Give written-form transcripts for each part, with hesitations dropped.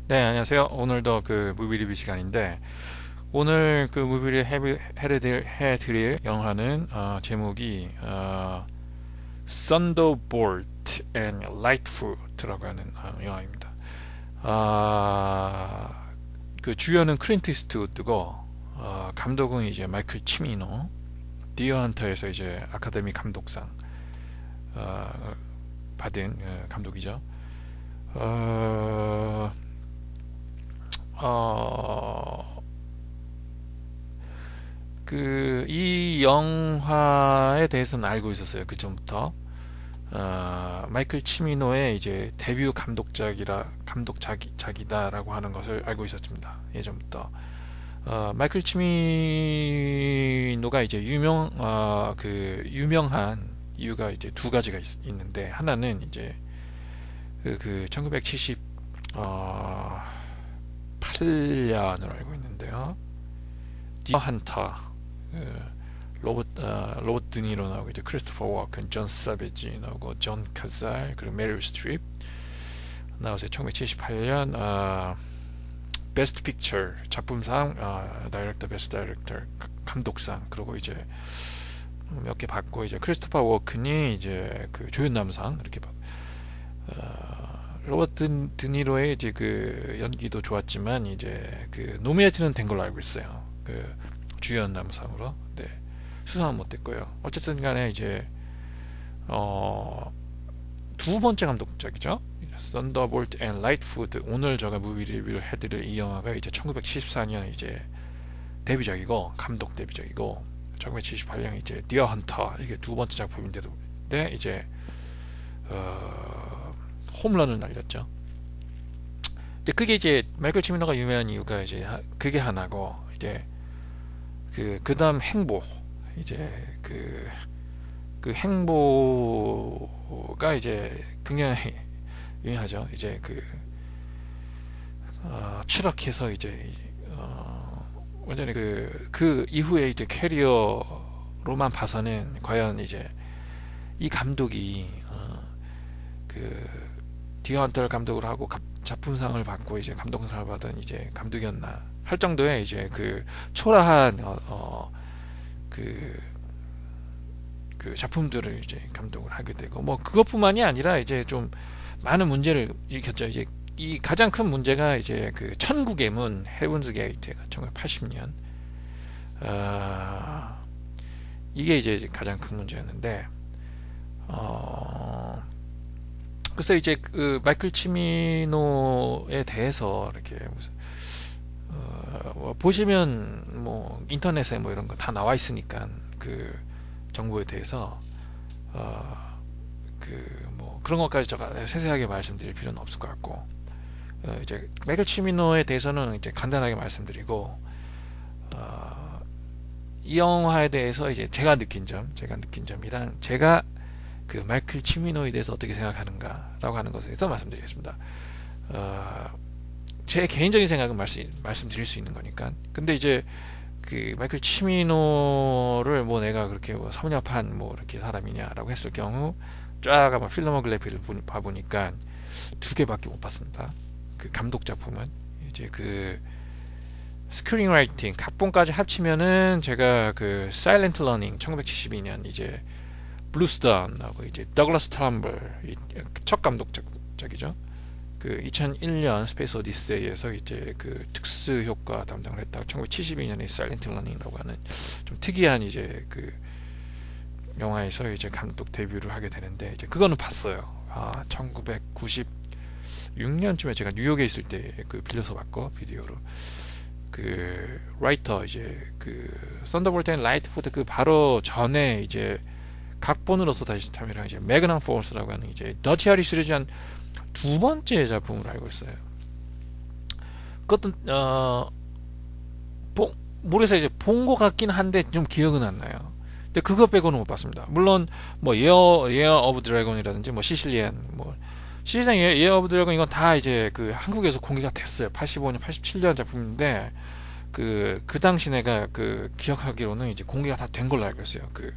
네, 안녕하세요. 오늘도 그 무비 리뷰 시간인데 오늘 그 무비를 해드릴 영화는 제목이 Thunderbolt and Lightfoot라고 하는 영화입니다. 그 주연은 클린트 이스트우드고 감독은 이제 마이클 치미노, 디어 헌터에서 이제 아카데미 감독상 받은 감독이죠. 어, 어, 이 영화에 대해서는 알고 있었어요. 그 전부터. 마이클 치미노의 이제 데뷔 감독작이다라고 하는 것을 알고 있었습니다. 예전부터. 마이클 치미노가 이제 유명한 이유가 이제 두 가지가 있는데, 하나는 이제 그 1970, 8년으로 알고 있는데요. 디어 헌터, 로버트 드니로 나오고 이제 크리스토퍼 워큰, 존 사베지 나오고 존 카잘 그리고 메릴 스트립 나와서 1978년 베스트 픽처 작품상, 다이렉터 베스트 다이렉터 감독상, 그리고 이제 몇 개 받고 이제 크리스토퍼 워큰이 이제 그 조연남상 이렇게 받. 로버트 드니로의 이제 그 연기도 좋았지만 이제 그 노미네이트는 된 걸로 알고 있어요. 그 주연 남상으로. 네. 수상은 못했고요. 어쨌든 간에 이제 두 번째 감독작이죠. Thunderbolt and Lightfoot. 오늘 제가 무비 리뷰를 해드릴 이 영화가 이제 1974년 이제 데뷔작이고, 감독 데뷔작이고, 1978년 이제 디어 헌터, 이게 두 번째 작품인데도 이제 홈런을 날렸죠. 근데 그게 이제 마이클 치미노가 유명한 이유가 이제 그게 하나고, 이제 그다음 행보, 이제 그 행보가 이제 굉장히 유명하죠. 이제 추락해서 이제 완전히 그 이후에 이제 캐리어로만 봐서는 과연 이제 이 감독이 그 디어 헌터를 감독을 하고 작품상을 받고 이제 감독상을 받은 이제 감독이었나 할 정도의 이제 그 초라한 그 작품들을 이제 감독을 하게 되고, 뭐 그것뿐만이 아니라 이제 좀 많은 문제를 일으켰죠. 이제 이 가장 큰 문제가 이제 그 천국의 문, 헤븐즈 게이트가 1980년 이게 이제 가장 큰 문제였는데, 그래서 이제 그 마이클 치미노에 대해서 이렇게 무슨 보시면 뭐 인터넷에 뭐 이런 거 다 나와 있으니까 그 정보에 대해서 그 뭐 그런 것까지 제가 세세하게 말씀드릴 필요는 없을 것 같고, 이제 마이클 치미노에 대해서는 이제 간단하게 말씀드리고, 이 영화에 대해서 이제 제가 느낀 점이랑 제가 그 마이클 치미노에 대해서 어떻게 생각하는가라고 하는 것에 대해서 말씀드리겠습니다. 제 개인적인 생각은 말씀드릴 수 있는 거니까. 근데 이제 그 마이클 치미노를 뭐 내가 그렇게 뭐 섭렵한 뭐 이렇게 사람이냐라고 했을 경우, 쫙 아마 필모그래피를 봐보니까 두 개밖에 못 봤습니다. 그 감독 작품은 이제 그 스크린라이팅 각본까지 합치면은 제가 그 사일런트 러닝 1972년 이제 블루스톤하고 이제 더글라스 텀블 첫 감독작이죠. 그 2001년 스페이스 오디세이에서 이제 그 특수 효과 담당을 했다가 1972년에 사일런트 러닝이라고 하는 좀 특이한 이제 그 영화에서 이제 감독 데뷔를 하게 되는데, 이제 그거는 봤어요. 1996년쯤에 제가 뉴욕에 있을 때 그 빌려서 봤고, 비디오로. 그 라이터 이제 그 썬더볼트 앤 라이트푸드 그 바로 전에 이제 각본으로서 다시 참여한 이제 매그넘 포스라고 하는 이제 더치 하리 시리즈 한 두 번째 작품으로 알고 있어요. 그것도 모르겠어, 이제 본 것 같긴 한데 좀 기억은 안 나요. 근데 그거 빼고는 못 봤습니다. 물론 뭐 예어 오브 드래곤이라든지 뭐 시실리안 예어 오브 드래곤 이건 다 이제 그 한국에서 공개가 됐어요. 85년 87년 작품인데 그 당시 내가 그 기억하기로는 이제 공개가 다 된 걸로 알고 있어요. 그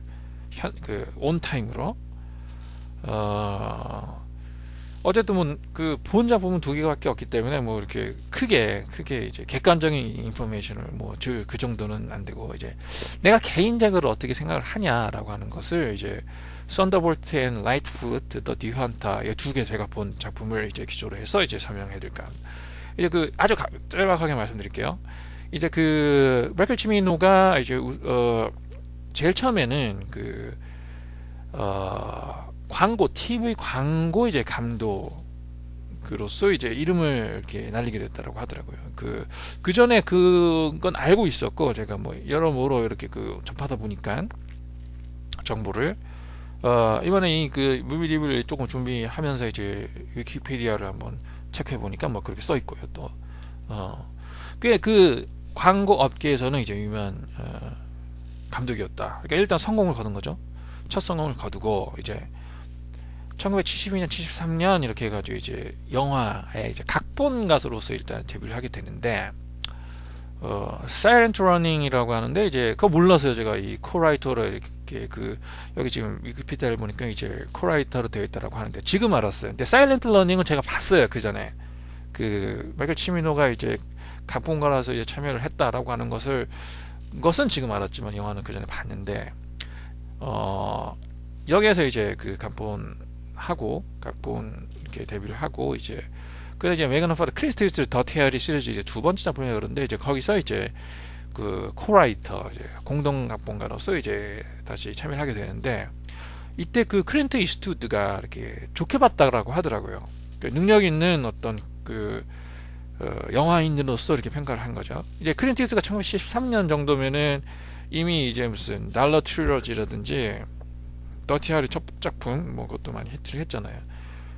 온타임으로. 어쨌든 뭐 그 본 작품은 두 개밖에 없기 때문에 뭐 이렇게 크게 이제 객관적인 인포메이션을 뭐 그 정도는 안 되고, 이제 내가 개인적으로 어떻게 생각을 하냐라고 하는 것을 이제 썬더볼트 앤 라이트푸트, 더 듀한타 이 두 개 제가 본 작품을 이제 기초로 해서 이제 설명해 드릴까 합니다. 이제 그 아주 짤막하게 말씀드릴게요. 이제 그 마이클 치미노가 이제 제일 처음에는 그 광고, TV 광고 이제 감독으로서 이제 이름을 이렇게 날리게 됐다라고 하더라고요. 그 전에 그건 알고 있었고, 제가 뭐 여러모로 이렇게 그 접하다 보니까 정보를 이번에 이 그 무비 리뷰를 조금 준비하면서 이제 위키피디아를 한번 체크해 보니까 뭐 그렇게 써 있고요. 또 꽤 그 광고 업계에서는 이제 유명한 감독이었다. 그러니까 일단 성공을 거둔 거죠. 첫 성공을 거두고 이제 1972년, 73년 이렇게 해가지고 이제 영화의 이제 각본 가수로서 일단 데뷔를 하게 되는데, 사일런트 러닝이라고 하는데, 이제 그거 몰랐어요. 제가 이 코라이터를 이렇게 여기 지금 위키피디아를 보니까 이제 코라이터로 되어 있다라고 하는데 지금 알았어요. 근데 사일런트 러닝은 제가 봤어요. 그 전에 그 마이클 치미노가 이제 각본가라서 이제 참여를 했다라고 하는 것은 지금 알았지만 영화는 그 전에 봤는데, 여기에서 이제 그 각본 이렇게 데뷔를 하고, 이제 그래서 이제 메간 오퍼드 크리스티 히스트 더티 해리 시리즈 이제 두 번째 작품이 그런데, 이제 거기서 이제 그 코라이터, 이제 공동 각본가로서 이제 다시 참여를 하게 되는데, 이때 그 클린트 이스트우드가 이렇게 좋게 봤다라고 하더라고요. 능력 있는 어떤 그 영화인으로서 이렇게 평가를 한 거죠. 이제 클린트 이스트가 1973년 정도면은 이미 이제 무슨 달러 트릴러지라든지 더티 해리 첫 작품 뭐 그것도 많이 히트를 했잖아요.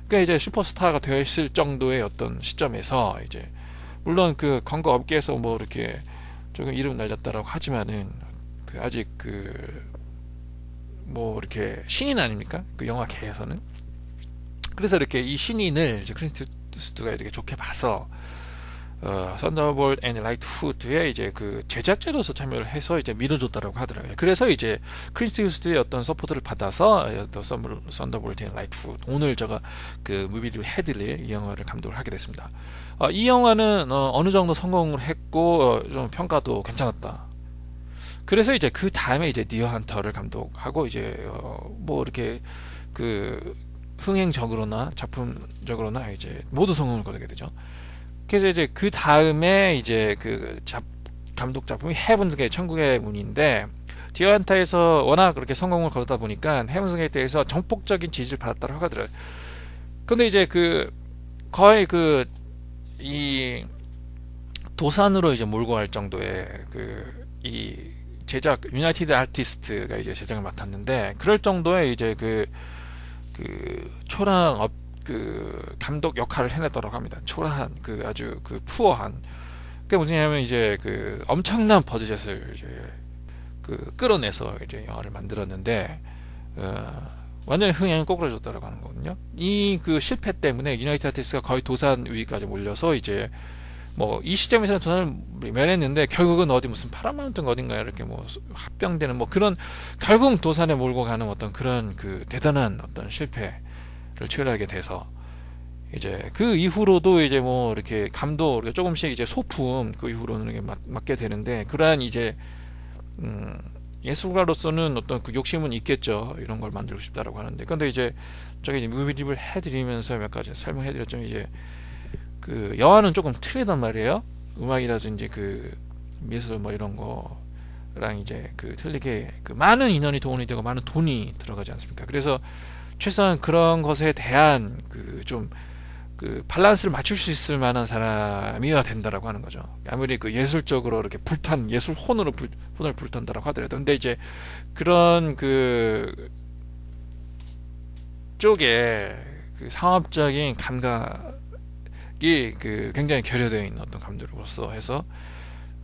그러니까 이제 슈퍼스타가 되어 있을 정도의 어떤 시점에서, 이제 물론 그 광고 업계에서 뭐 이렇게 조금 이름 날렸다라고 하지만은 그 아직 그 뭐 이렇게 신인 아닙니까? 그 영화계에서는. 그래서 이렇게 이 신인을 이제 클린트 이스트가 이렇게 좋게 봐서 썬더볼트 앤 라이트푸드에 이제 그 제작자로서 참여를 해서 이제 밀어줬다라고 하더라고요. 그래서 이제 클린트 이스트의 어떤 서포트를 받아서 썬더볼트 앤 라이트푸드, 오늘 제가 그 무비를 해드릴 이 영화를 감독을 하게 됐습니다. 이 영화는 어느 정도 성공을 했고 좀 평가도 괜찮았다. 그래서 이제 그 다음에 이제 디어 헌터를 감독하고, 이제 뭐 이렇게 그 흥행적으로나 작품적으로나 이제 모두 성공을 거두게 되죠. 그래서 이제 그 다음에 이제 그 감독 작품이 헤븐스 게이트, 천국의 문인데, 디어 헌터에서 워낙 그렇게 성공을 거두다 보니까 헤븐스 게이트에서 전폭적인 지지를 받았다고 하더라고요. 근데 이제 그 거의 그 이 도산으로 이제 몰고 갈 정도의 이 제작 유나이티드 아티스트가 이제 제작을 맡았는데, 그럴 정도의 이제 그 초라한 감독 역할을 해냈다고 합니다. 초라한 아주 푸어한. 그게 뭐냐면 이제 엄청난 버젯을 이제 끌어내서 이제 영화를 만들었는데, 완전히 흥행을 꼬꾸라졌다고 하는 거거든요. 이 실패 때문에 유나이티드 아티스트가 거의 도산 위기까지 몰려서, 이제 뭐 이 시점에서는 도산을 면했는데, 결국은 어디 무슨 파라마운트 어딘가 이렇게 뭐 합병되는 뭐 그런, 결국 도산에 몰고 가는 어떤 그런 대단한 어떤 실패를 초래하게 돼서, 이제 그 이후로도 이제 뭐 이렇게 감독 조금씩 이제 소품 그 이후로는 이렇게 맡게 되는데, 그러한 이제 예술가로서는 어떤 욕심은 있겠죠. 이런 걸 만들고 싶다라고 하는데, 근데 이제 저기 무비립을 해드리면서 몇 가지 설명해드렸죠. 이제 영화는 조금 틀리단 말이에요. 음악이라든지 미술 뭐 이런 거랑 이제 틀리게 많은 인원이 동원이 되고 많은 돈이 들어가지 않습니까? 그래서 최소한 그런 것에 대한 좀 밸런스를 맞출 수 있을 만한 사람이어야 된다라고 하는 거죠. 아무리 예술적으로 이렇게 예술 혼을 불탄다라고 하더라도, 근데 이제 그런 쪽에 상업적인 감각이 굉장히 결여되어 있는 어떤 감독으로서 해서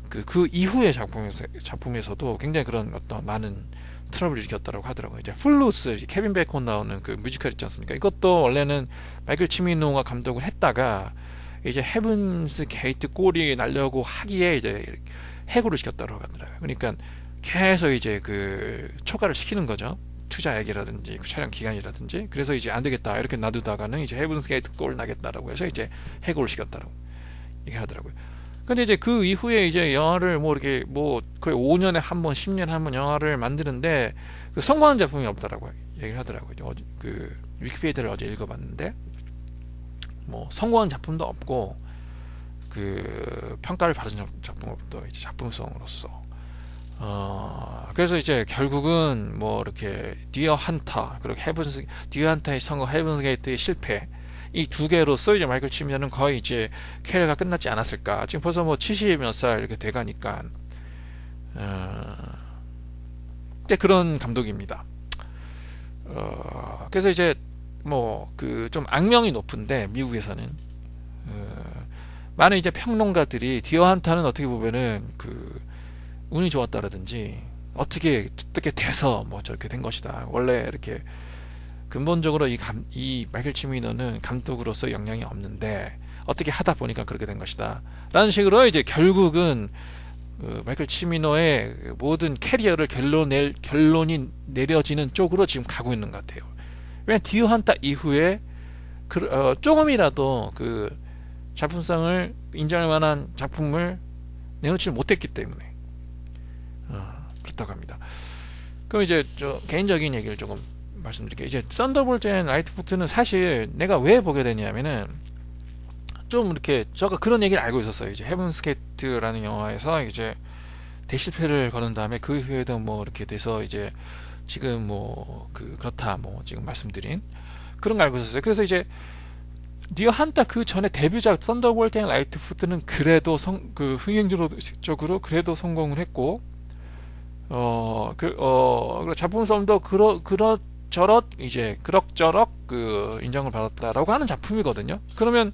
그 이후의 작품에서도 굉장히 그런 어떤 많은 트러블을 일으켰다고 하더라고요. 이제 플루스, 케빈 베이컨 나오는 뮤지컬 있지 않습니까? 이것도 원래는 마이클 치미노가 감독을 했다가 이제 헤븐스 게이트 꼴이 날려고 하기에 이제 해고를 시켰다고 하더라고요. 그러니까 계속 이제 초과를 시키는 거죠. 투자액이라든지 그 촬영 기간이라든지. 그래서 이제 안 되겠다 이렇게 놔두다가는 이제 헤븐스 게이트 꼴 나겠다라고 해서 이제 해고를 시켰다라고 얘기하더라고요. 근데 이제 그 이후에 이제 영화를 뭐 이렇게 뭐 거의 5년에 한 번, 10년에 한 번 영화를 만드는데 그 성공하는 작품이 없다라고 얘기를 하더라고요. 그 위키피디아를 어제 읽어봤는데 뭐 성공한 작품도 없고 그 평가를 받은 작품도 이제 작품성으로서 그래서 이제 결국은 뭐 이렇게 디어 한타 그리고 디어 한타의 성공, 헤븐스 게이트의 실패, 이 두 개로서 이제 마이클 치미노는 거의 이제 캐리어가 끝났지 않았을까. 지금 벌써 뭐 70 몇 살 이렇게 돼가니까 그런 감독입니다. 그래서 이제 뭐 그 좀 악명이 높은데 미국에서는 많은 이제 평론가들이 디어 한타는 어떻게 보면은 그 운이 좋았다라든지 어떻게 돼서 뭐 저렇게 된 것이다. 원래 이렇게 근본적으로 이 마이클 치미노는 감독으로서 역량이 없는데 어떻게 하다 보니까 그렇게 된 것이다. 라는 식으로 이제 결국은 마이클 치미노의 모든 캐리어를 결론이 내려지는 쪽으로 지금 가고 있는 것 같아요. 왜냐면 디어 한타 이후에 조금이라도 그 작품성을 인정할 만한 작품을 내놓지 못했기 때문에 그렇다고 합니다. 그럼 이제 저 개인적인 얘기를 조금 말씀드릴게요. 이제 썬더볼트 앤 라이트푸트는 사실 내가 왜 보게 되냐면은 좀 이렇게 제가 그런 얘기를 알고 있었어요. 이제 헤븐스 게이트라는 영화에서 이제 대실패를 거는 다음에 그 이후에도 뭐 이렇게 돼서 이제 지금 뭐 그렇다 뭐 지금 말씀드린 그런 거 알고 있었어요. 그래서 이제 디어 한타 그 전에 데뷔작 썬더볼트 앤 라이트푸트는 그래도 흥행적으로 그래도 성공을 했고 작품성도 그럭저럭 그 인정을 받았다라고 하는 작품이거든요. 그러면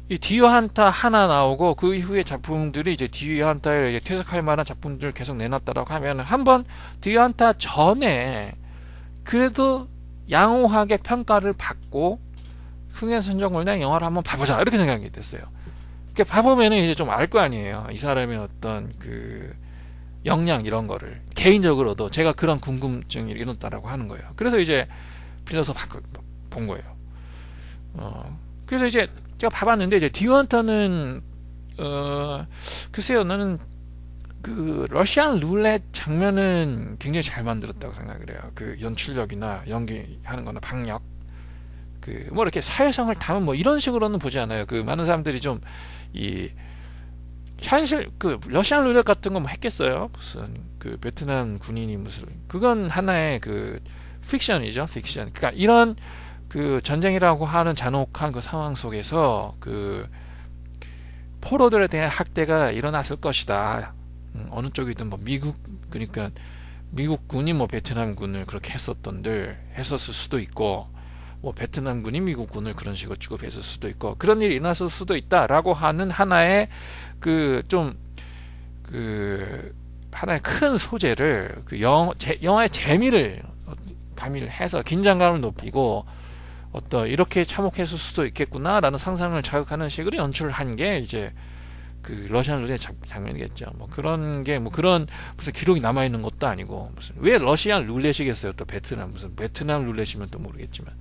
이 디어 한타 하나 나오고 그 이후에 작품들이 이제 디어 한타에 이제 퇴색할 만한 작품들을 계속 내놨다라고 하면 한번 디어 한타 전에 그래도 양호하게 평가를 받고 흥행 선정을 낸 영화를 한번 봐보자 이렇게 생각이 됐어요. 그러니까 봐보면은 이제 좀 알 거 아니에요. 이 사람의 어떤 그 역량 이런 거를 개인적으로도 제가 그런 궁금증이 일어났다라고 하는 거예요. 그래서 이제 빌려서 본 거예요. 그래서 이제 제가 봐봤는데 이제 디어 한타는 글쎄요, 나는 그 러시안 룰렛 장면은 굉장히 잘 만들었다고 생각을 해요. 그 연출력이나 연기하는 거나 박력, 그 뭐 이렇게 사회성을 담은 뭐 이런 식으로는 보지 않아요. 그 많은 사람들이 좀 이 현실 그 러시안 룰렛 같은 거 뭐 했겠어요. 무슨 그 베트남 군인이 무슨 그건 하나의 그 픽션이죠, 픽션. 그러니까 이런 그 전쟁이라고 하는 잔혹한 그 상황 속에서 그 포로들에 대한 학대가 일어났을 것이다. 어느 쪽이든 뭐 그러니까 미국군이 뭐 베트남군을 그렇게 했었을 수도 있고, 뭐 베트남군이 미국군을 그런 식으로 취급했을 수도 있고, 그런 일이 일어났을 수도 있다라고 하는 하나의 그 좀 그 하나의 큰 소재를 그 영화의 재미를 가미를 해서 긴장감을 높이고 어떤 이렇게 참혹했을 수도 있겠구나라는 상상을 자극하는 식으로 연출을 한 게 이제 그 러시안 룰렛 장면이겠죠. 뭐 그런 게 뭐 그런 무슨 기록이 남아 있는 것도 아니고 무슨 왜 러시안 룰렛이겠어요? 또 무슨 베트남 룰렛이면 또 모르겠지만.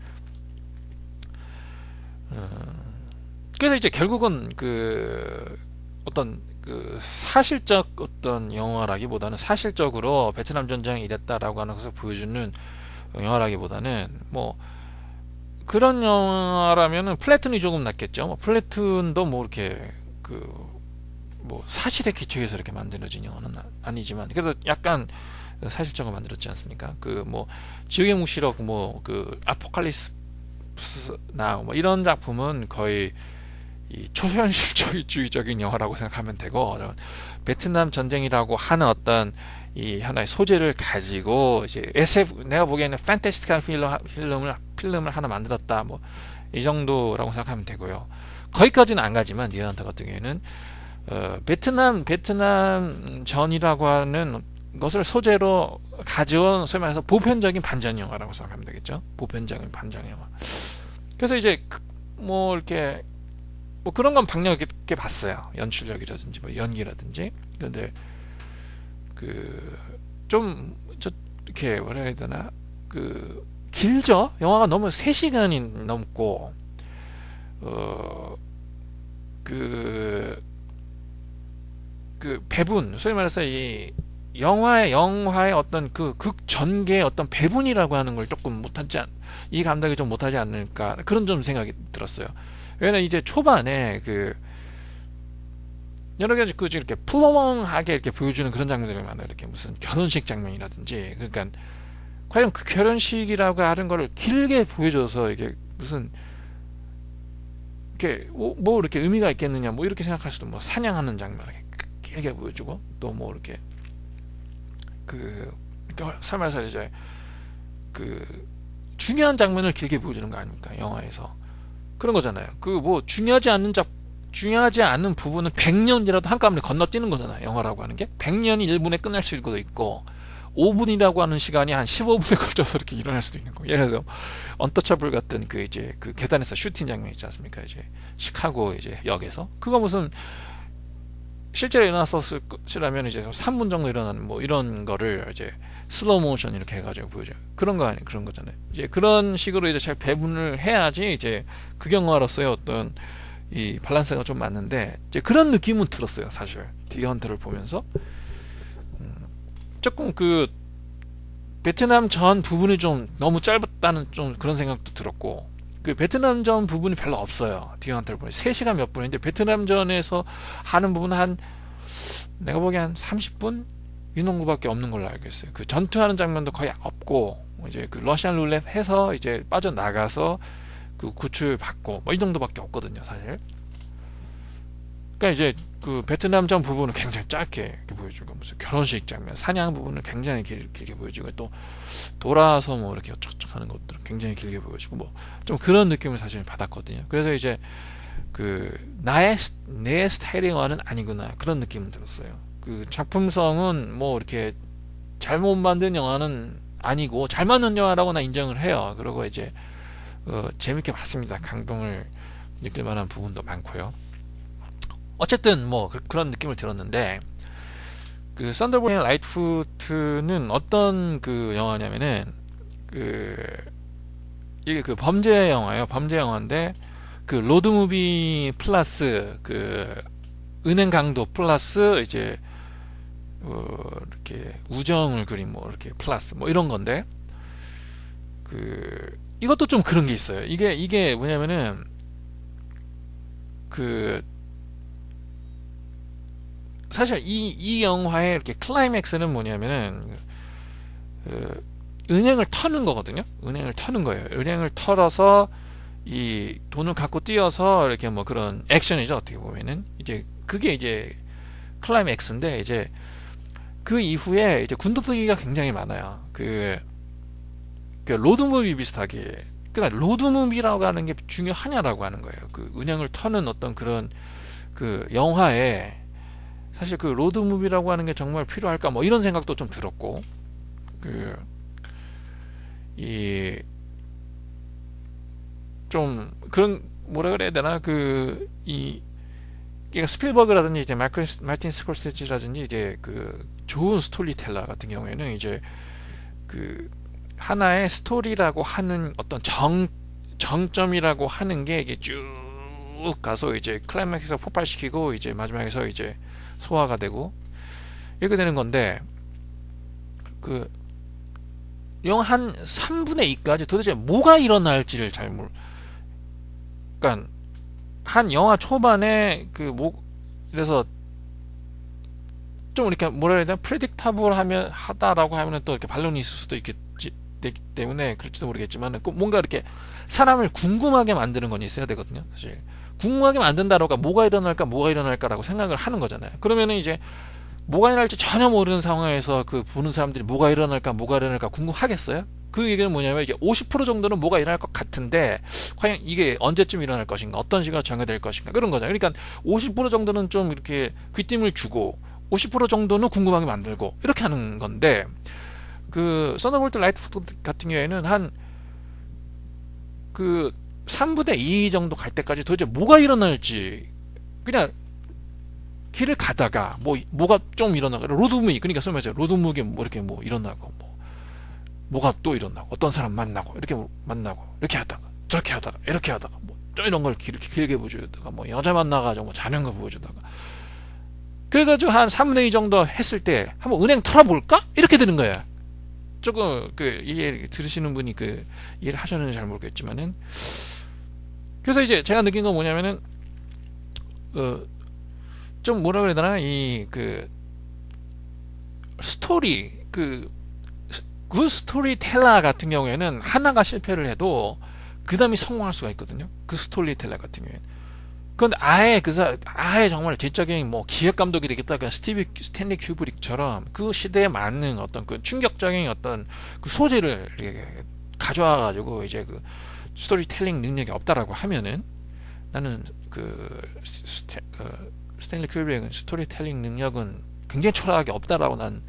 그래서 이제 결국은 그 어떤 그 사실적 어떤 영화라기보다는 사실적으로 베트남 전쟁이 이랬다라고 하는 것을 보여주는 영화라기보다는 뭐 그런 영화라면은 플래툰이 조금 낫겠죠. 뭐 플래툰도 뭐 이렇게 그 뭐 사실에 기초해서 이렇게 만들어진 영화는 아니지만 그래도 약간 사실적으로 만들었지 않습니까? 그 뭐 지옥의 묵시록 뭐 그 아포칼립스 나 뭐 이런 작품은 거의 이 초현실주의적인 영화라고 생각하면 되고, 베트남 전쟁이라고 하는 어떤 이 하나의 소재를 가지고 이제 SF, 내가 보기에는 판타스틱한 필름을 하나 만들었다 뭐 이 정도라고 생각하면 되고요. 거기까지는 안 가지만 디어 한타 같은 경우에는 베트남 전이라고 하는 것을 소재로 가져온 소위 말해서 보편적인 반전 영화라고 생각하면 되겠죠. 보편적인 반전 영화. 그래서 이제 뭐 이렇게 뭐 그런 건 박력 있게 봤어요. 연출력이라든지 뭐 연기라든지. 그런데 그 좀 이렇게 뭐라 해야 되나, 길죠. 영화가 너무 3시간이 넘고 어, 그, 배분, 소위 말해서 이 영화의 어떤 그 극 전개의 어떤 배분이라고 하는 걸 조금 이 감독이 좀 못하지 않을까, 그런 좀 생각이 들었어요. 왜냐면 이제 초반에 여러 가지 이렇게 플렁하게 이렇게 보여주는 그런 장면들이 많아요. 이렇게 무슨 결혼식 장면이라든지, 그러니까 과연 그 결혼식이라고 하는 거를 길게 보여줘서 이게 무슨 이렇게 뭐 이렇게 의미가 있겠느냐, 뭐 이렇게 생각할 수도, 뭐 사냥하는 장면 이렇게 길게 보여주고, 또 뭐 이렇게 설마서 이제 중요한 장면을 길게 보여주는 거 아닙니까, 영화에서. 그런 거잖아요. 뭐 중요하지 않은 부분은 100년이라도 한꺼번에 건너뛰는 거잖아요. 영화라고 하는 게 100년이 1분에 끝날 수도 있고, 5분이라고 하는 시간이 한 15분에 걸쳐서 이렇게 일어날 수도 있는 거예요. 예를 들어서 언터처블 같은 이제 계단에서 슈팅 장면 있지 않습니까? 이제 시카고 이제 역에서 그거 무슨 실제로 일어났었으라면 이제 3분 정도 일어나는 뭐 이런 거를 이제 슬로우 모션 이렇게 해가지고 보여줘요. 그런 거잖아요. 이제 그런 식으로 이제 잘 배분을 해야지 이제 극영화로서의 어떤 이 밸런스가 좀 맞는데, 이제 그런 느낌은 들었어요. 사실 디헌터를 보면서 조금 베트남 전 부분이 좀 너무 짧았다는 좀 그런 생각도 들었고, 베트남 전 부분이 별로 없어요. 디헌터를 보면 3시간 몇 분인데, 베트남 전에서 하는 부분은 내가 보기엔 한 30분 이 정도밖에 없는 걸로 알고 있어요. 전투하는 장면도 거의 없고, 이제 러시안 룰렛 해서 이제 빠져나가서 구출 받고 뭐 이 정도밖에 없거든요, 사실. 그러니까 이제 베트남 전 부분은 굉장히 짧게 이렇게 보여주고, 무슨 결혼식 장면, 사냥 부분을 굉장히 길게 보여주고, 또 돌아서 뭐 이렇게 척척 하는 것들을 굉장히 길게 보여주고, 뭐 좀 그런 느낌을 사실 받았거든요. 그래서 이제 내 스타일의 영화는 아니구나, 그런 느낌은 들었어요. 작품성은 뭐 이렇게 잘못 만든 영화는 아니고, 잘 만든 영화라고 나 인정을 해요. 그리고 이제 재밌게 봤습니다. 감동을 느낄 만한 부분도 많고요. 어쨌든 뭐 그런 느낌을 들었는데, 썬더볼트 라이트푸트는 어떤 영화냐면은 이게 범죄 영화예요. 범죄 영화인데 로드무비 플러스 은행 강도 플러스 이제 이렇게 우정을 그린 뭐 이렇게 플러스 뭐 이런 건데, 이것도 좀 그런 게 있어요. 이게 뭐냐면은 사실 이 영화의 이렇게 클라이맥스는 뭐냐면은 은행을 터는 거거든요. 은행을 터는 거예요. 은행을 털어서 이 돈을 갖고 뛰어서 이렇게 뭐 그런 액션이죠. 어떻게 보면은 이제 그게 이제 클라이맥스인데, 이제 그 이후에 이제 군더더기가 굉장히 많아요. 로드무비 비슷하게. 그러니까 로드무비라고 하는 게 중요하냐라고 하는 거예요. 은행을 터는 어떤 그런 영화에 사실 로드무비라고 하는 게 정말 필요할까, 뭐 이런 생각도 좀 들었고, 좀 그런, 뭐라 그래야 되나, 스필버그라든지 이제 마틴 스콜세지라든지 이제 좋은 스토리텔러 같은 경우에는 이제 하나의 스토리라고 하는 어떤 정점이라고 하는 게 이게 쭉 가서 이제 클라이맥스에서 폭발시키고, 이제 마지막에서 이제 소화가 되고 이렇게 되는 건데, 영화 한 3분의 2까지 도대체 뭐가 일어날지를 그러니까 한 영화 초반에 그래서 좀 이렇게 뭐라 해야 되나, 프레딕타블 하다라고 하면 또 이렇게 반론이 있을 수도 있겠지 때문에 그럴지도 모르겠지만, 뭔가 이렇게 사람을 궁금하게 만드는 건 있어야 되거든요. 사실 궁금하게 만든다라고 뭐가 일어날까라고 생각을 하는 거잖아요. 그러면은 이제 뭐가 일어날지 전혀 모르는 상황에서 보는 사람들이 뭐가 일어날까 궁금하겠어요? 그 얘기는 뭐냐면, 이제 50% 정도는 뭐가 일어날 것 같은데 과연 이게 언제쯤 일어날 것인가, 어떤 시간으로 전개될 것인가, 그런 거잖아요. 그러니까 50% 정도는 좀 이렇게 귀띔을 주고 50% 정도는 궁금하게 만들고 이렇게 하는 건데, 썬더볼트 라이트푸트 같은 경우에는 한 3분의 2 정도 갈 때까지 도대체 뭐가 일어날지, 그냥 길을 가다가 뭐가 좀 일어나고, 로드무비, 그러니까 소위 말해서 로드무비 뭐 이렇게 뭐 일어나고, 뭐 뭐가 또 일어나고 어떤 사람 만나고 이렇게 만나고 이렇게 하다가 저렇게 하다가 이렇게 하다가 뭐 이런 걸 이렇게 길게 보여주다가 뭐 여자 만나가지고 뭐 자는 거 보여주다가 그래가지고 한 3분의 2 정도 했을 때 한번 은행 털어볼까? 이렇게 되는 거야. 조금 그 이해 들으시는 분이 그 이해를 하셨는지 잘 모르겠지만은 그래서 이제 제가 느낀 건 뭐냐면은 좀 뭐라 그래야 되나 이 그 스토리 그 스토리텔러 같은 경우에는 하나가 실패를 해도 그 다음에 성공할 수가 있거든요. 그 스토리텔러 같은 경우에는. 그런데 아예 정말 제적인 뭐 기획 감독이 되겠다. 그냥 스탠리 큐브릭처럼 그 시대에 맞는 어떤 그 충격적인 어떤 그 소재를 이렇게 가져와 가지고 이제 그 스토리텔링 능력이 없다라고 하면은 나는 그 스탠리 큐브릭은 스토리텔링 능력은 굉장히 초라하게 없다라고 난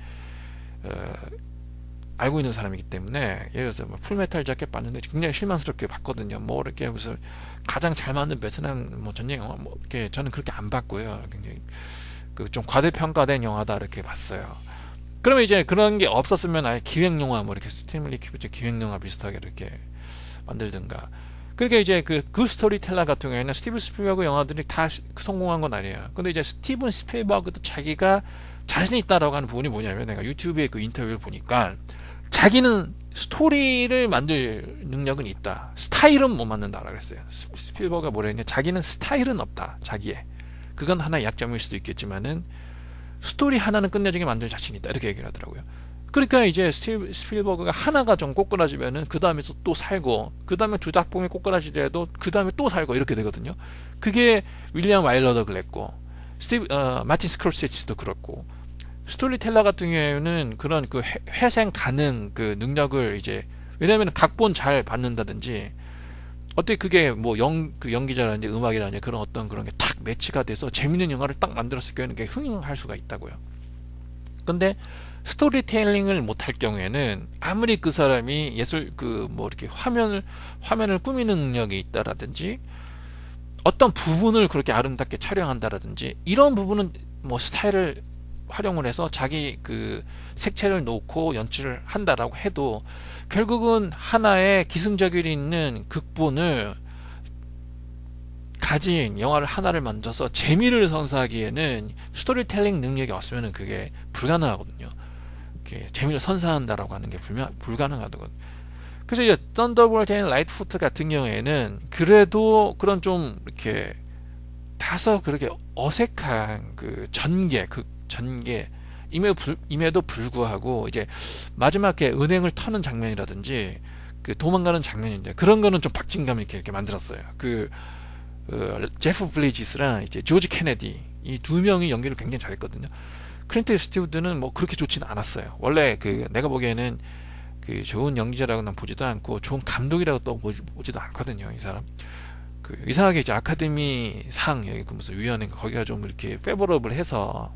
알고 있는 사람이기 때문에 예를 들어서 뭐 풀메탈 자켓 봤는데 굉장히 실망스럽게 봤거든요. 뭐 이렇게 무슨 가장 잘 맞는 베트남 뭐 전쟁 영화 뭐 이렇게 저는 그렇게 안 봤고요. 굉장히 그 좀 과대평가된 영화다 이렇게 봤어요. 그러면 이제 그런 게 없었으면 아예 기획 영화 뭐 이렇게 스탠리 큐브릭 기획 영화 비슷하게 이렇게 만들든가. 그러니까 이제 그 스토리텔러 같은 경우에는 스티븐 스필버그 영화들이 다 성공한 건 아니에요. 근데 이제 스티븐 스필버그도 자기가 자신 있다라고 하는 부분이 뭐냐면 내가 유튜브에 그 인터뷰를 보니까 자기는 스토리를 만들 능력은 있다. 스타일은 못 만든다라고 그랬어요. 스필버그가 뭐라 했냐? 자기는 스타일은 없다. 자기의. 그건 하나의 약점일 수도 있겠지만은 스토리 하나는 끝내주게 만들 자신이 있다. 이렇게 얘기를 하더라고요. 그러니까 이제 스필버그가 하나가 좀 꼬꾸라지면은 그 다음에 또 살고 그 다음에 두 작품이 꼬꾸라지더라도 그 다음에 또 살고 이렇게 되거든요. 그게 윌리엄 와일러도 그랬고 마틴 스콜세지도 그렇고 스토리텔러 같은 경우에는 그런 그 회생 가능 그 능력을 이제 왜냐하면 각본 잘 받는다든지 어떻게 그게 뭐 그 연기자라든지 음악이라든지 그런 어떤 그런 게 탁 매치가 돼서 재밌는 영화를 딱 만들었을 경우에는 그게 흥행할 수가 있다고요. 근데 스토리텔링을 못할 경우에는 아무리 그 사람이 예술 그 뭐 이렇게 화면을 꾸미는 능력이 있다라든지 어떤 부분을 그렇게 아름답게 촬영한다라든지 이런 부분은 뭐 스타일을 활용을 해서 자기 그 색채를 놓고 연출을 한다라고 해도 결국은 하나의 기승전결이 있는 극본을 가진 영화를 하나를 만들어서 재미를 선사하기에는 스토리텔링 능력이 없으면 그게 불가능하거든요. 이렇게 재미를 선사한다라고 하는 게 불가능하거든요. 그래서 이제 썬더볼트 앤 라이트푸트 같은 경우에는 그래도 그런 좀 이렇게 다소 그렇게 어색한 그 전개임에도 불구하고 이제 마지막에 은행을 터는 장면이라든지 그 도망가는 장면인데 그런 거는 좀 박진감 있게 이렇게 만들었어요. 제프 블리지스랑 이제 조지 케네디 이 두 명이 연기를 굉장히 잘했거든요. 클린트 이스트우드는 뭐 그렇게 좋지는 않았어요. 원래 그 내가 보기에는 그 좋은 연기자라고 난 보지도 않고 좋은 감독이라고 또 보지도 않거든요. 이 사람. 그 이상하게 이제 아카데미 상 여기 그 무슨 위원회 거기가 좀 이렇게 페버러블 해서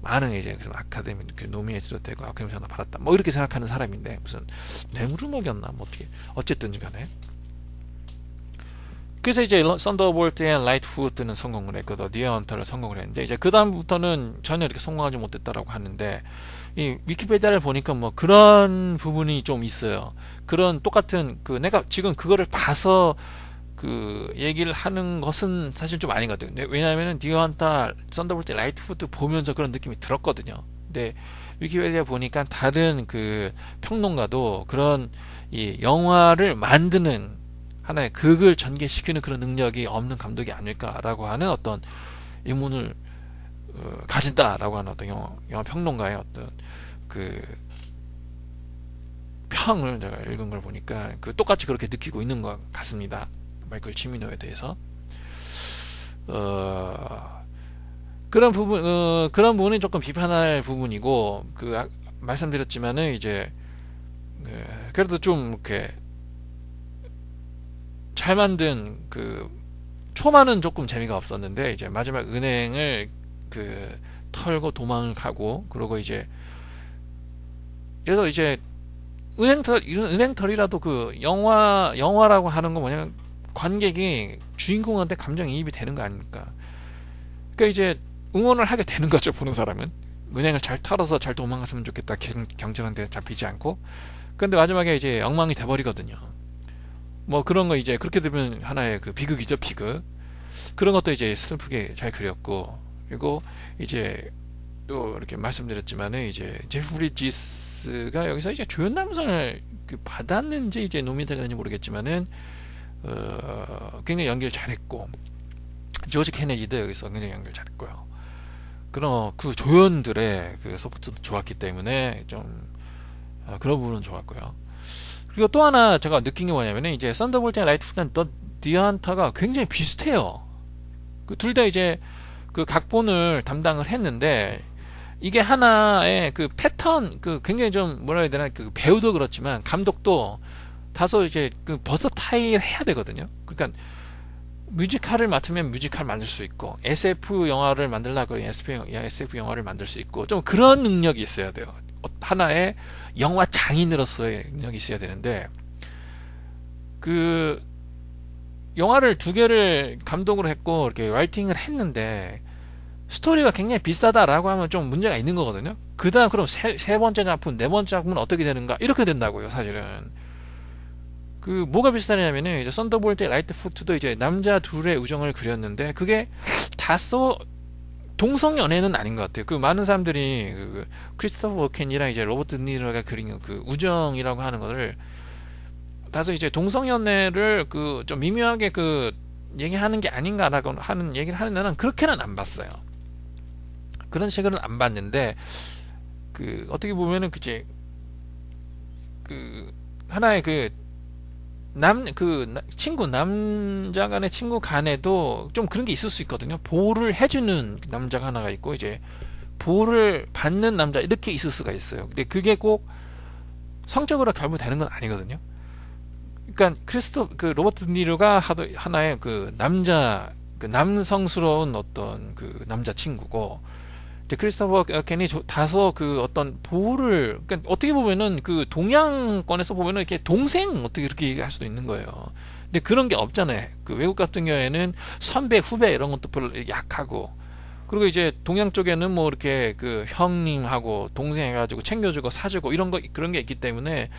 많은 이제 아카데미 노미네이트도 되고 아카데미상도 받았다 뭐 이렇게 생각하는 사람인데 무슨 뇌물음악이었나 뭐 어떻게 어쨌든지 간에 그래서 이제 썬더볼트 앤 라이트푸트는 성공을 했거든. 디어 헌터를 성공을 했는데 이제 그 다음부터는 전혀 이렇게 성공하지 못했다라고 하는데 이 위키페디아를 보니까 뭐 그런 부분이 좀 있어요. 그런 똑같은 그 내가 지금 그거를 봐서 그 얘기를 하는 것은 사실 좀 아니거든요. 왜냐하면은 디어 헌터, 썬더볼트, 라이트푸트 보면서 그런 느낌이 들었거든요. 근데 위키페디아 보니까 다른 그 평론가도 그런 이 영화를 만드는 하나의 극을 전개시키는 그런 능력이 없는 감독이 아닐까라고 하는 어떤 의문을 가진다라고 하는 어떤 영화 평론가의 어떤 그 평을 제가 읽은 걸 보니까 그 똑같이 그렇게 느끼고 있는 것 같습니다. 마이클 치미노에 대해서 그런 부분이 조금 비판할 부분이고 말씀드렸지만은 이제 그래도 좀 이렇게 잘 만든 그 초반은 조금 재미가 없었는데 이제 마지막 은행을 털고 도망을 가고 그러고 이제 그래서 이제 은행털이라도 그 영화라고 하는 거 뭐냐면 관객이 주인공한테 감정이입이 되는 거 아닙니까? 그러니까 이제 응원을 하게 되는 거죠. 보는 사람은 은행을 잘 털어서 잘 도망갔으면 좋겠다. 경찰한테 잡히지 않고 근데 마지막에 이제 엉망이 돼버리거든요. 뭐 그런 거 이제 그렇게 되면 하나의 그 비극이죠, 비극. 그런 것도 이제 슬프게 잘 그렸고, 그리고 이제 또 이렇게 말씀드렸지만은 이제 제프 브리지스가 여기서 이제 조연남상을 그 받았는지 이제 노미네이트 되는지 모르겠지만은 굉장히 연기를 잘했고, 조지 케네디도 여기서 굉장히 연기를 잘했고요. 그런 그 조연들의 그 서포트도 좋았기 때문에 좀 그런 부분은 좋았고요. 그리고 또 하나 제가 느낀 게 뭐냐면은 이제 썬더볼트랑 라이트푸트는 더 디언터가 굉장히 비슷해요. 그 둘 다 이제 그 각본을 담당을 했는데, 이게 하나의 그 패턴, 그 굉장히 좀 뭐라 해야 되나, 그 배우도 그렇지만 감독도 다소 이제 그 버서타일 해야 되거든요. 그러니까 뮤지컬을 맡으면 뮤지컬 만들 수 있고, SF 영화를 만들려고 그러면 SF 영화를 만들 수 있고, 좀 그런 능력이 있어야 돼요. 하나의 영화 장인으로서의 능력이 있어야 되는데, 그 영화를 두 개를 감독으로 했고 이렇게 라이팅을 했는데 스토리가 굉장히 비슷하다라고 하면 좀 문제가 있는 거거든요. 그 다음 그럼 세 번째 작품, 네 번째 작품은 어떻게 되는가, 이렇게 된다고요. 사실은 그 뭐가 비슷하냐면은 이제 썬더볼트 라이트푸트도 이제 남자 둘의 우정을 그렸는데, 그게 다소 동성 연애는 아닌 것 같아요. 그 많은 사람들이 그 크리스토퍼 워켄이랑 이제 로버트 드니로가 그린 그 우정이라고 하는 것을 다소 이제 동성 연애를 그 좀 미묘하게 그 얘기하는 게 아닌가라고 하는 얘기를 하는 나는 그렇게는 안 봤어요. 그런 식으로는 안 봤는데, 그 어떻게 보면은 그제 그 하나의 그 친구, 남자 간의 친구 간에도 좀 그런 게 있을 수 있거든요. 보호를 해주는 남자가 하나가 있고, 이제 보호를 받는 남자, 이렇게 있을 수가 있어요. 근데 그게 꼭 성적으로 결부되는 건 아니거든요. 그러니까 그 로버트 드니로가 하나의 그 남성스러운 어떤 그 남자 친구고, 크리스토퍼 켄이 다소 그 어떤 보호를, 그러니까 어떻게 보면은 그 동양권에서 보면은 이렇게 동생 어떻게 이렇게 얘기할 수도 있는 거예요. 근데 그런 게 없잖아요. 그 외국 같은 경우에는 선배, 후배 이런 것도 별로 약하고, 그리고 이제 동양 쪽에는 뭐 이렇게 그 형님하고 동생 해가지고 챙겨주고 사주고 이런 거, 그런 게 있기 때문에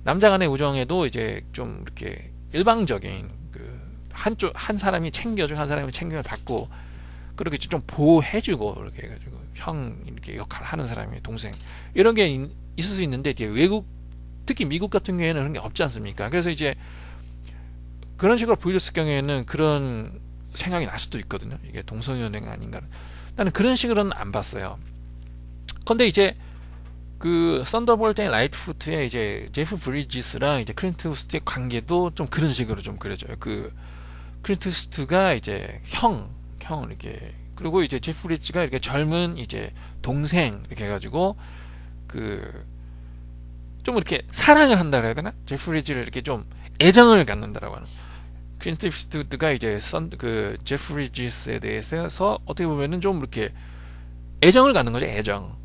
남자 간의 우정에도 이제 좀 이렇게 일방적인 그 한 사람이 챙겨주고 한 사람이 챙겨 받고, 그렇게 좀 보호해주고 이렇게 해가지고 형 이렇게 역할을 하는 사람이 동생, 이런 게 있을 수 있는데, 이제 외국, 특히 미국 같은 경우에는 그런 게 없지 않습니까? 그래서 이제 그런 식으로 보여줬을 경우에는 그런 생각이 날 수도 있거든요. 이게 동성연애가 아닌가. 나는 그런 식으로는 안 봤어요. 근데 이제 그 썬더볼트 앤 라이트푸트의 이제 제프 브리지스랑 이제 클린트 이스트의 관계도 좀 그런 식으로 좀 그려져요. 그 클린트 이스트가 이제 형 이렇게, 그리고 이제 제프 브리지가 이렇게 젊은 이제 동생 이렇게 해가지고 그 좀 이렇게 사랑을 한다 그래야 되나? 제프 브리지를 이렇게 좀 애정을 갖는다라고 하는. 클린트 이스트가 이제 그 제프 브리지스에 대해서 어떻게 보면은 좀 이렇게 애정을 갖는 거죠. 애정.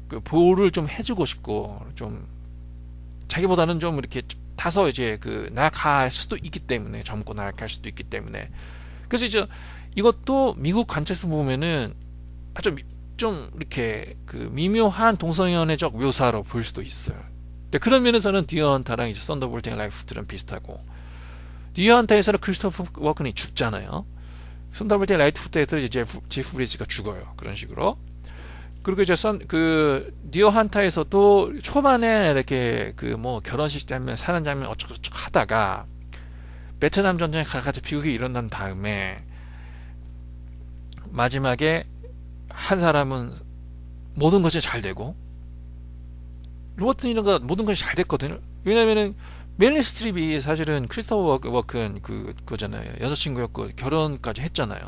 그 보호를 좀 해주고 싶고, 좀 자기보다는 좀 이렇게 다소 이제 그 나약할 수도 있기 때문에, 젊고 나약할 수도 있기 때문에. 그래서 이제 이것도 미국 관점에서 보면은 아주 좀 이렇게 그 미묘한 동성연애적 묘사로 볼 수도 있어요. 근데 그런 면에서는 디어 헌터랑 이제 썬더볼트 앤 라이트푸트랑 비슷하고, 디어 헌터에서는 크리스토퍼 워큰이 죽잖아요. 썬더볼트 앤 라이트푸트에서 이제 제프 브리지가 죽어요. 그런 식으로. 그리고 이제 그 디어 헌터에서도 초반에 이렇게 그 뭐 결혼식 장면, 사는 장면 어쩌고저쩌고 하다가 베트남 전쟁에 가가지고 비극이 일어난 다음에 마지막에 한 사람은 모든 것이 잘 되고, 로버트 니너가 모든 것이 잘 됐거든요. 왜냐면은 메릴 스트립이 사실은 크리스토퍼 워큰 그거잖아요. 여자친구였고 결혼까지 했잖아요.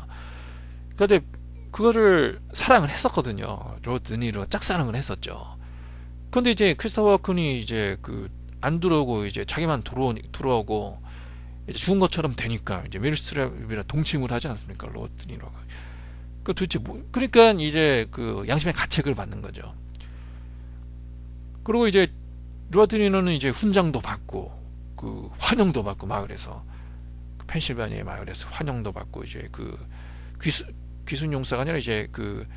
근데 그거를 사랑을 했었거든요. 로버트 니너가 짝사랑을 했었죠. 근데 이제 크리스토퍼 워큰이 이제 그 안 들어오고 이제 자기만 들어오고 이제 죽은 것처럼 되니까 이제 메릴 스트립이랑 동침을 하지 않습니까? 로버트 니너가. 그 도대체 그러니까 이제 그 양심의 가책을 받는 거죠. 그리고 이제 로버트 니너는 이제 훈장도 받고 그 환영도 받고, 마을에서 그 펜실바니아 마을에서 환영도 받고, 이제 그 귀순 용사가 아니라 이제 그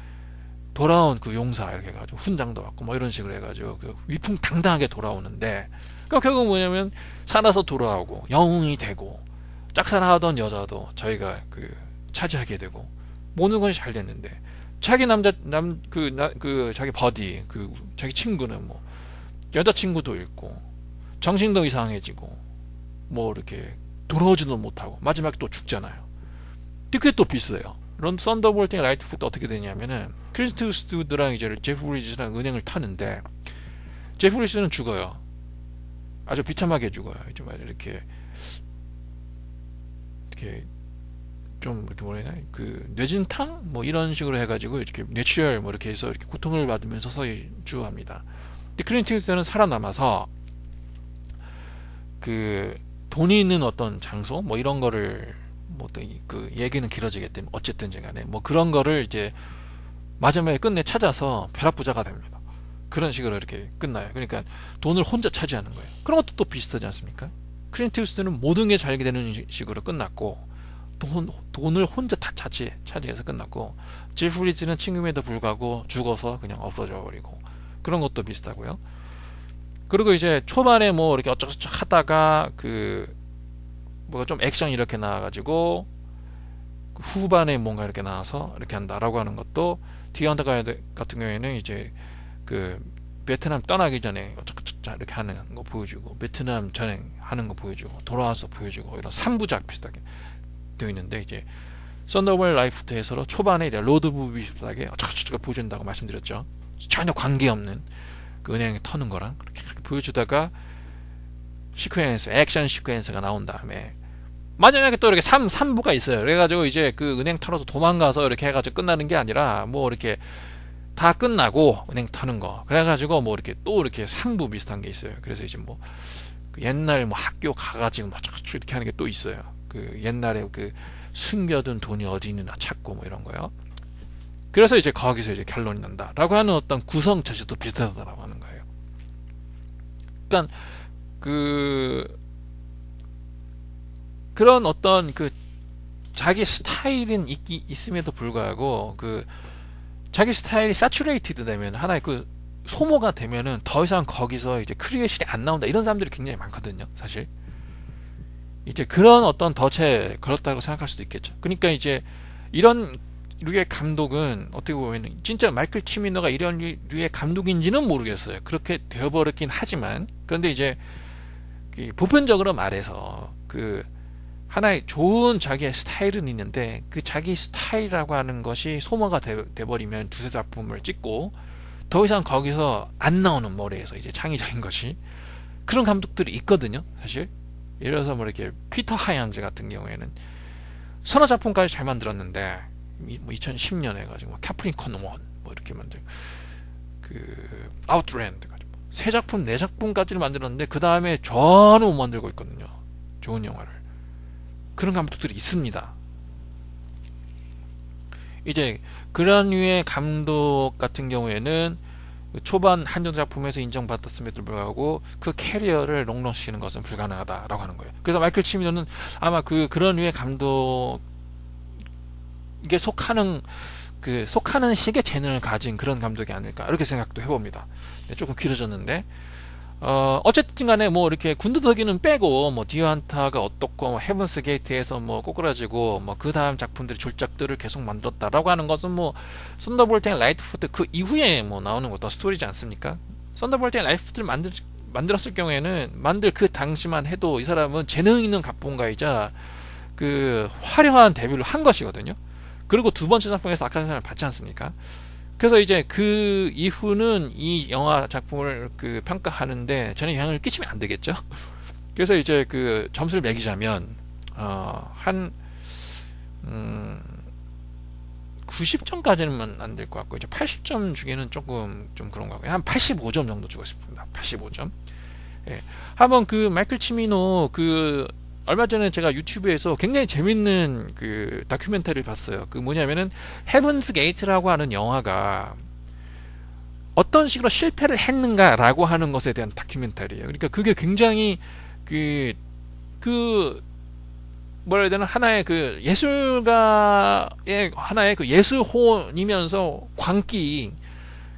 돌아온 그 용사 이렇게 해가지고 훈장도 받고 뭐 이런 식으로 해가지고 그 위풍당당하게 돌아오는데, 그러니까 결국 뭐냐면 살아서 돌아오고 영웅이 되고 짝사랑하던 여자도 저희가 그 차지하게 되고 모든 것이 잘 됐는데, 자기 자기 버디 자기 친구는 뭐 여자친구도 있고 정신도 이상해지고 뭐 이렇게 돌아오지도 못하고 마지막에 또 죽잖아요. 근데 그게 또 비슷해요. 썬더볼트의 라이트푸트 어떻게 되냐면은 크리스트 이스트우드랑 이제 제프 브리지스랑 은행을 타는데, 제프 브리지스는 죽어요. 아주 비참하게 죽어요. 이제 막 이렇게 좀 이렇게 뭐라 해야 되나, 그 뇌진탕 뭐 이런 식으로 해가지고 이렇게 뇌출혈 뭐 이렇게 해서 이렇게 고통을 받으면서 서주합니다. 근데 클린트 이스트우드는 살아남아서 그 돈이 있는 어떤 장소 뭐 이런 거를, 뭐 그 얘기는 길어지겠다면 어쨌든 간에 뭐 그런 거를 이제 마지막에 끝내 찾아서 벼락부자가 됩니다. 그런 식으로 이렇게 끝나요. 그러니까 돈을 혼자 차지하는 거예요. 그런 것도 또 비슷하지 않습니까? 클린트 이스트우드는 모든 게 잘 되는 식으로 끝났고 돈을 혼자 다 차지해서 끝났고, 제프 브리지는 친구임에도 불구하고 죽어서 그냥 없어져 버리고, 그런 것도 비슷하고요. 그리고 이제 초반에 뭐 이렇게 어쩌고저쩌고 하다가 그 뭐가 좀 액션 이렇게 나와가지고 후반에 뭔가 이렇게 나와서 이렇게 한다라고 하는 것도, 디언더 가이드 같은 경우에는 이제 그 베트남 떠나기 전에 어쩌고저쩌고 이렇게 하는 거 보여주고, 베트남 전행 하는 거 보여주고, 돌아와서 보여주고, 이런 3부작 비슷하게 되어 있는데, 이제 썬더볼 라이프트에서 초반에 이제 로드무비 비슷하게 어쩌고저쩌고 보여준다고 말씀드렸죠. 전혀 관계없는 그 은행에 터는 거랑 그렇게 보여주다가 액션 시퀀스가 나온 다음에 마지막에 또 이렇게 3부가 있어요. 그래가지고 이제 그 은행 털어서 도망가서 이렇게 해가지고 끝나는 게 아니라, 뭐 이렇게 다 끝나고 은행 터는 거, 그래가지고 뭐 이렇게 또 이렇게 3부 비슷한 게 있어요. 그래서 이제 뭐 그 옛날 뭐 학교 가가지고 뭐 이렇게 하는 게 또 있어요. 그 옛날에 그 숨겨둔 돈이 어디 있느냐 찾고 뭐 이런 거요. 그래서 이제 거기서 이제 결론이 난다라고 하는 어떤 구성 자체도 비슷하다라고 하는 거예요. 그러니까 그런 어떤 그 자기 스타일은 있음에도 불구하고, 그 자기 스타일이 사츄레이티드 되면, 하나의 그 소모가 되면은 더 이상 거기서 이제 크리에이션이 안 나온다, 이런 사람들이 굉장히 많거든요. 사실 이제 그런 어떤 덫에 걸었다고 생각할 수도 있겠죠. 그러니까 이제 이런 류의 감독은 어떻게 보면 진짜 마이클 치미너가 이런 류의 감독인지는 모르겠어요. 그렇게 되어버렸긴 하지만, 그런데 이제 보편적으로 말해서 그 하나의 좋은 자기의 스타일은 있는데, 그 자기 스타일이라고 하는 것이 소모가 돼버리면 두세 작품을 찍고 더 이상 거기서 안 나오는, 머리에서 이제 창의적인 것이, 그런 감독들이 있거든요. 사실 예를 들어서 뭐 이렇게 피터 하얀즈 같은 경우에는 서너 작품까지 잘 만들었는데, 뭐 2010년에 가지고 캐프리콘 1 뭐 이렇게 만들고, 그 아웃랜드 가지고 세 작품 네 작품까지를 만들었는데 그 다음에 전혀 못 만들고 있거든요. 좋은 영화를. 그런 감독들이 있습니다. 이제 그런 류의 감독 같은 경우에는 초반 한정 작품에서 인정받았음에도 불구하고 그 캐리어를 롱런시키는 것은 불가능하다라고 하는 거예요. 그래서 마이클 치미너는 아마 그런 류의 감독, 이게 속하는 식의 재능을 가진 그런 감독이 아닐까, 이렇게 생각도 해봅니다. 네, 조금 길어졌는데, 어쨌든 간에 뭐 이렇게 군더더기는 빼고, 뭐 디어헌터가 어떻고, 뭐 헤븐스 게이트에서 뭐 꼬꾸라지고, 뭐 그 다음 작품들이 졸작들을 계속 만들었다라고 하는 것은 뭐 썬더볼트 앤 라이트푸트 그 이후에 뭐 나오는 어떤 스토리지 않습니까? 썬더볼트 앤 라이트푸트를 만들었을 경우에는, 만들 그 당시만 해도 이 사람은 재능 있는 각본가이자 그 화려한 데뷔를 한 것이거든요. 그리고 두 번째 작품에서 아카데미상을 받지 않습니까? 그래서 이제 그 이후는 이 영화 작품을 그 평가하는데 전혀 영향을 끼치면 안 되겠죠. 그래서 이제 그 점수를 매기자면 한 90점까지는 안 될 것 같고, 이제 80점 주기는 조금 좀 그런 것 같고요. 한 85점 정도 주고 싶습니다. 85점. 예. 한번 그 마이클 치미노 얼마 전에 제가 유튜브에서 굉장히 재밌는 그 다큐멘터리를 봤어요. 그 뭐냐면은 헤븐스 게이트라고 하는 영화가 어떤 식으로 실패를 했는가라고 하는 것에 대한 다큐멘터리예요. 그러니까 그게 굉장히 그 뭐라 해야 되나, 하나의 그 예술가의 하나의 그 예술혼이면서 광기,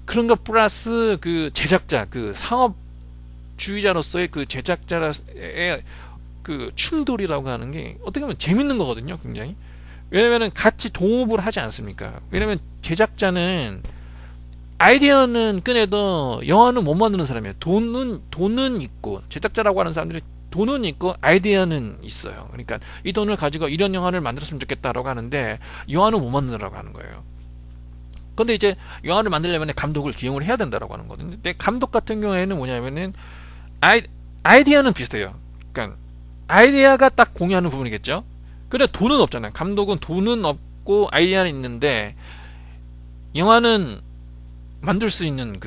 그런 것 플러스 그 제작자, 그 상업주의자로서의 그 제작자의 그 충돌이라고 하는 게 어떻게 보면 재밌는 거거든요, 굉장히. 왜냐면은 같이 동업을 하지 않습니까? 왜냐면 제작자는 아이디어는 꺼내도 영화는 못 만드는 사람이에요. 돈은 있고, 제작자라고 하는 사람들이 돈은 있고 아이디어는 있어요. 그러니까 이 돈을 가지고 이런 영화를 만들었으면 좋겠다라고 하는데 영화는 못 만들라고 하는 거예요. 근데 이제 영화를 만들려면 감독을 기용을 해야 된다라고 하는 거거든요. 근데 감독 같은 경우에는 뭐냐면은 아이디어는 비슷해요. 그러니까 아이디어가 딱 공유하는 부분이겠죠. 근데 돈은 없잖아요. 감독은 돈은 없고 아이디어는 있는데 영화는 만들 수 있는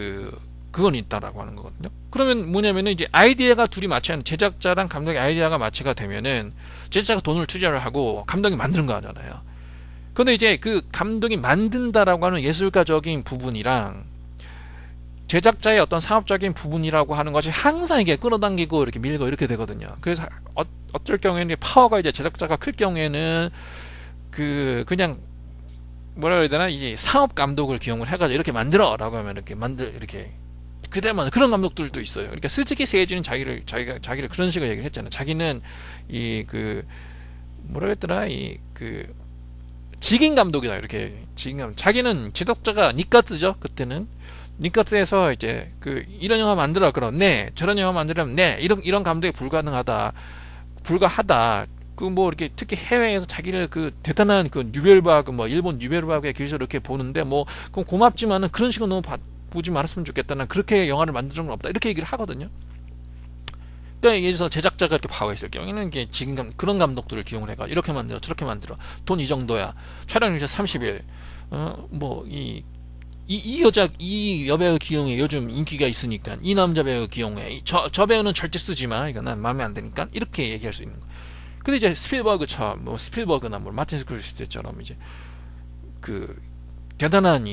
그건 있다라고 하는 거거든요. 그러면 뭐냐면은 이제 아이디어가 둘이 마취하는, 제작자랑 감독의 아이디어가 마취가 되면은 제작자가 돈을 투자를 하고 감독이 만드는 거 하잖아요. 근데 이제 그 감독이 만든다라고 하는 예술가적인 부분이랑 제작자의 어떤 상업적인 부분이라고 하는 것이 항상 이게 끌어당기고 이렇게 밀고 이렇게 되거든요. 그래서 어쩔 경우에는 파워가 이제 제작자가 클 경우에는 그냥 뭐라 해야 되나, 이제 상업 감독을 기용을 해가지고 이렇게 만들어라고 하면 이렇게 그대만 그런 감독들도 있어요. 그러니까 스즈키 세이지는 자기를 그런 식으로 얘기를 했잖아요. 자기는 뭐라 했더라, 직인 감독이다, 이렇게. 직인 감독. 자기는 제작자가 니카츠죠, 그때는. 니카츠에서 이제 이런 영화 만들어, 그럼 네, 저런 영화 만들면 네, 이런 감독이 불가하다. 뭐 이렇게 특히 해외에서 자기를 대단한 뉴벨바그, 뭐 일본 뉴벨바그의 기술을 이렇게 보는데, 뭐 그럼 고맙지만은 그런 식으로 너무 보지 말았으면 좋겠다. 난 그렇게 영화를 만드는 건 없다, 이렇게 얘기를 하거든요. 그러니까 예를 제작자가 이렇게 파워가 있을 경우에는 이게 지금 그런 감독들을 기용을 해가 이렇게 만들어 저렇게 만들어, 돈 이 정도야, 촬영 일자 30일, 뭐 이 여배우 기용에 요즘 인기가 있으니까 이 남자 배우 기용해, 저 배우는 절대 쓰지 마, 이거 난 마음에 안 드니까, 이렇게 얘기할 수 있는 거. 근데 이제 스필버그나 뭐 마틴 스코세이지처럼 이제 대단한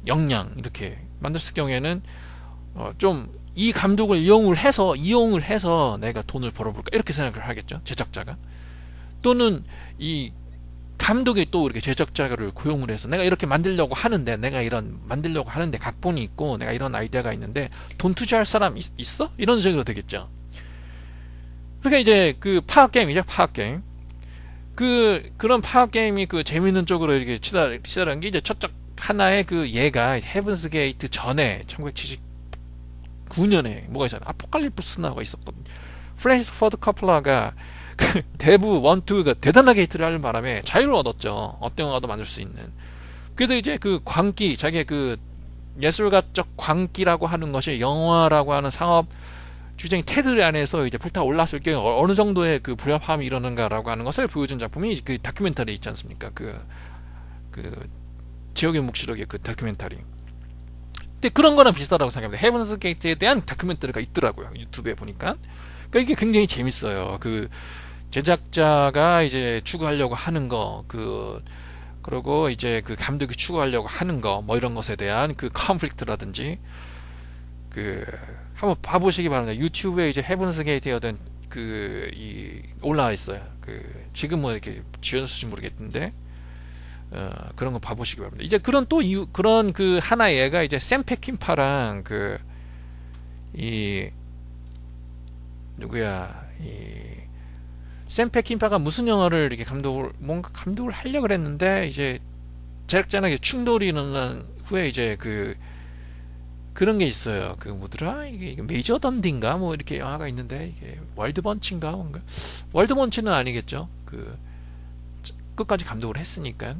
역량 이렇게 만들었을 경우에는 좀 이 감독을 이용을 해서 내가 돈을 벌어볼까, 이렇게 생각을 하겠죠, 제작자가. 또는 이 감독이 또 이렇게 제작자를 고용을 해서 내가 이렇게 만들려고 하는데, 각본이 있고 내가 이런 아이디어가 있는데 돈 투자할 사람 있어? 이런 식으로 되겠죠. 그러니까 이제 파악게임이죠, 파악게임. 그런 파악게임이 재밌는 쪽으로 이렇게 치달은 게 이제 첫작 하나의 얘가 헤븐스 게이트 전에 1979년에 뭐가 있잖아요. 아포칼립스나가 있었거든요. 프랜시스 포드 커플라가 대부 1, 2가 대단하게 히트를 하는 바람에 자유를 얻었죠. 어떤 영화도 만들 수 있는. 그래서 이제 광기, 자기의 예술가적 광기라고 하는 것이 영화라고 하는 상업 주쟁이 테두리 안에서 이제 불타올랐을 경우 어느 정도의 불협화음이 일어나는가라고 하는 것을 보여준 작품이 다큐멘터리 있지 않습니까? 지옥의 묵시록의 다큐멘터리. 근데 그런 거랑 비슷하다고 생각합니다. 헤븐스 게이트에 대한 다큐멘터리가 있더라고요, 유튜브에 보니까. 그러니까 이게 굉장히 재밌어요. 제작자가 이제 추구하려고 하는 거, 그리고 이제 감독이 추구하려고 하는 거, 뭐 이런 것에 대한 컨플릭트라든지, 한번 봐보시기 바랍니다. 유튜브에 이제 헤븐스 게이트에 어떤 올라와 있어요. 지금 뭐 이렇게 지어졌을지 모르겠는데, 그런 거 봐보시기 바랍니다. 이제 그런 하나의 얘가 이제 샘 페킨파랑 샘 페킨파가 무슨 영화를 이렇게 감독을 하려고 그랬는데, 이제 제작자랑 충돌이 일어난 후에 이제 그런 게 있어요. 뭐더라? 이게 메이저 던디인가? 뭐 이렇게 영화가 있는데, 이게 월드번치인가? 뭔가? 월드번치는 아니겠죠. 끝까지 감독을 했으니까.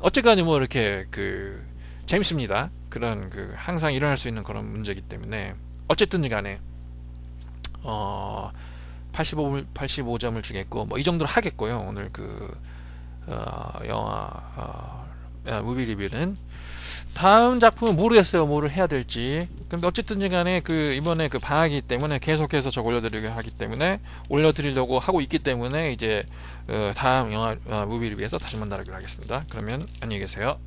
어쨌거나 뭐 이렇게 재밌습니다. 그런 항상 일어날 수 있는 그런 문제이기 때문에. 어쨌든 간에 85점을 주겠고, 뭐 이 정도로 하겠고요. 오늘 영화 무비 리뷰는. 다음 작품은 모르겠어요, 뭐를 해야 될지. 근데 어쨌든 간에 이번에 방학이기 때문에 계속해서 올려드리려고 하고 있기 때문에, 이제 다음 영화 무비 리뷰에서 다시 만나기로 하겠습니다. 그러면 안녕히 계세요.